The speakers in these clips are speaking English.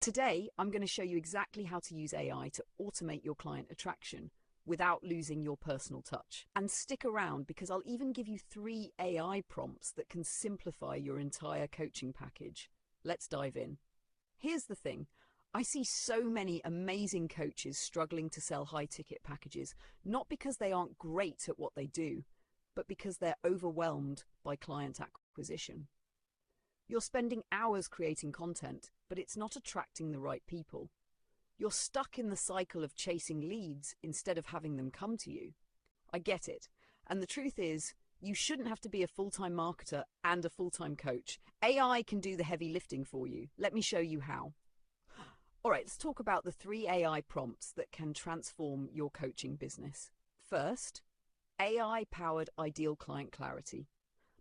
Today, I'm going to show you exactly how to use AI to automate your client attraction without losing your personal touch. And stick around because I'll even give you 3 AI prompts that can simplify your entire coaching package. Let's dive in. Here's the thing. I see so many amazing coaches struggling to sell high-ticket packages, not because they aren't great at what they do, but because they're overwhelmed by client acquisition. You're spending hours creating content, but it's not attracting the right people. You're stuck in the cycle of chasing leads instead of having them come to you. I get it. And the truth is, you shouldn't have to be a full-time marketer and a full-time coach. AI can do the heavy lifting for you. Let me show you how. All right, let's talk about the 3 AI prompts that can transform your coaching business. First, AI-powered ideal client clarity.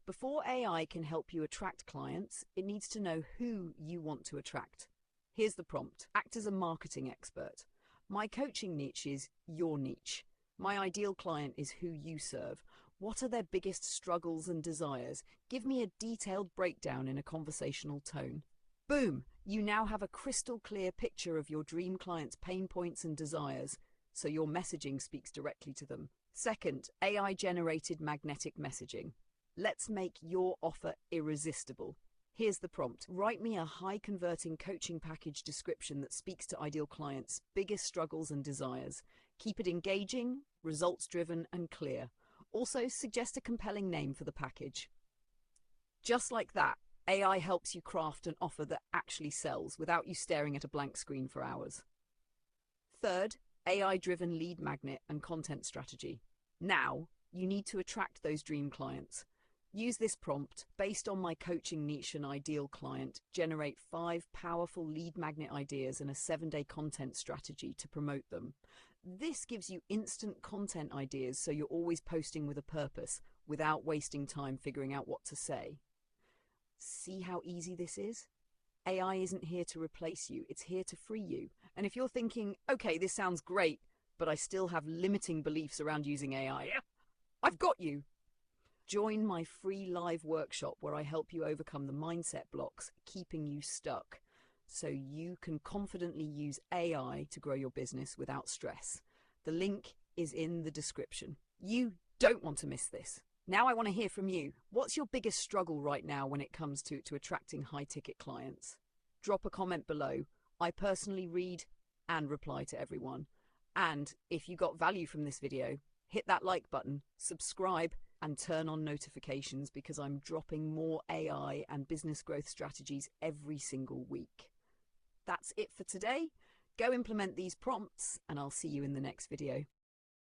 Before AI can help you attract clients, it needs to know who you want to attract. Here's the prompt. Act as a marketing expert. My coaching niche is your niche. My ideal client is who you serve. What are their biggest struggles and desires? Give me a detailed breakdown in a conversational tone. Boom! You now have a crystal clear picture of your dream client's pain points and desires, so your messaging speaks directly to them. Second, AI-generated magnetic messaging. Let's make your offer irresistible. Here's the prompt. Write me a high-converting coaching package description that speaks to ideal clients' biggest struggles and desires. Keep it engaging, results-driven, and clear. Also, suggest a compelling name for the package. Just like that, AI helps you craft an offer that actually sells without you staring at a blank screen for hours. Third, AI-driven lead magnet and content strategy. Now, you need to attract those dream clients. Use this prompt. Based on my coaching niche and ideal client, generate 5 powerful lead magnet ideas and a 7-day content strategy to promote them. This gives you instant content ideas so you're always posting with a purpose without wasting time figuring out what to say. See how easy this is? AI isn't here to replace you, it's here to free you. And if you're thinking, okay, this sounds great, but I still have limiting beliefs around using AI, I've got you! Join my free live workshop where I help you overcome the mindset blocks keeping you stuck, so you can confidently use AI to grow your business without stress. The link is in the description. You don't want to miss this. Now I want to hear from you. What's your biggest struggle right now when it comes to attracting high-ticket clients? Drop a comment below. I personally read and reply to everyone. And if you got value from this video, hit that like button, subscribe, and turn on notifications because I'm dropping more AI and business growth strategies every single week. That's it for today. Go implement these prompts, and I'll see you in the next video.